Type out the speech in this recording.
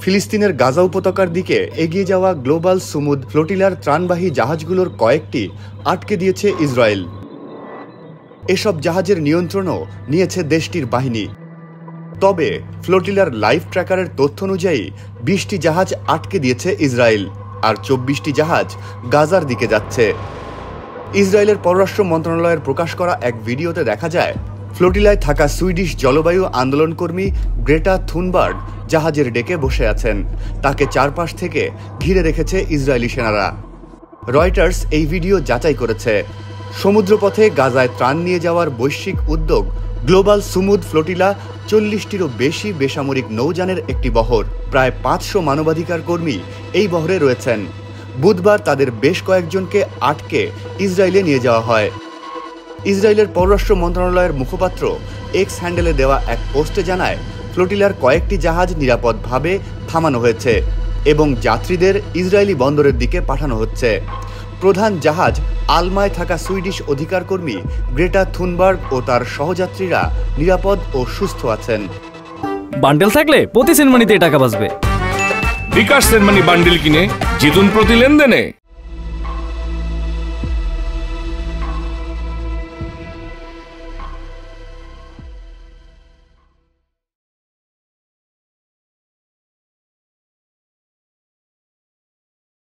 ফিলিস্তিনের গাজা উপত্যকার দিকে এগিয়ে যাওয়া গ্লোবাল সুমুদ ফ্লোটিলার ত্রাণবাহী জাহাজগুলোর কয়েকটি আটকে দিয়েছে ইসরায়েল। এসব জাহাজের নিয়ন্ত্রণও নিয়েছে দেশটির বাহিনী। তবে ফ্লোটিলার লাইভ ট্র্যাকারের তথ্য অনুযায়ী 20টি জাহাজ আটকে দিয়েছে ইসরায়েল, আর 24টি জাহাজ গাজার দিকে যাচ্ছে। ইসরায়েলের পররাষ্ট্র মন্ত্রণালয়ের প্রকাশ করা এক ভিডিওতে দেখা যায় ফ্লোটিলায় থাকা সুইডিশ জলবায়ু আন্দোলনকর্মী গ্রেটা থুনবার্গ জাহাজের ডেকে বসে আছেন। তাকে চারপাশ থেকে ঘিরে রেখেছে ইসরায়েলি সেনারা। রয়টার্স এই ভিডিও যাচাই করেছে। সমুদ্রপথে গাজায় ত্রাণ নিয়ে যাওয়ার বৈশ্বিক উদ্যোগ গ্লোবাল সুমুদ ফ্লোটিলা 40টিরও বেশি বেসামরিক নৌযানের একটি বহর। প্রায় 500 মানবাধিকার কর্মী এই বহরে রয়েছেন। বুধবার তাদের বেশ কয়েকজনকে আটকে ইসরায়েলে নিয়ে যাওয়া হয়। ইসরায়েলের পররাষ্ট্র মন্ত্রণালয়ের মুখপাত্র এক্স হ্যান্ডেলে দেওয়া এক পোস্টে জানায়, ফ্লোটিলার কয়েকটি জাহাজ নিরাপদভাবে থামানো হয়েছে এবং যাত্রীদের ইসরায়েলি বন্দরের দিকে পাঠানো হচ্ছে। প্রধান জাহাজ আলমায় থাকা সুইডিশ অধিকার কর্মী গ্রেটা থুনবার্গ ও তার সহযাত্রীরা নিরাপদ ও সুস্থ আছেন। বান্ডেল থাকলে প্রতি সেনমানিতে টাকা বাঁচবে। বিকাশ সেনমানি বান্ডেল কিনে জিতুন প্রতি লেনদেনে।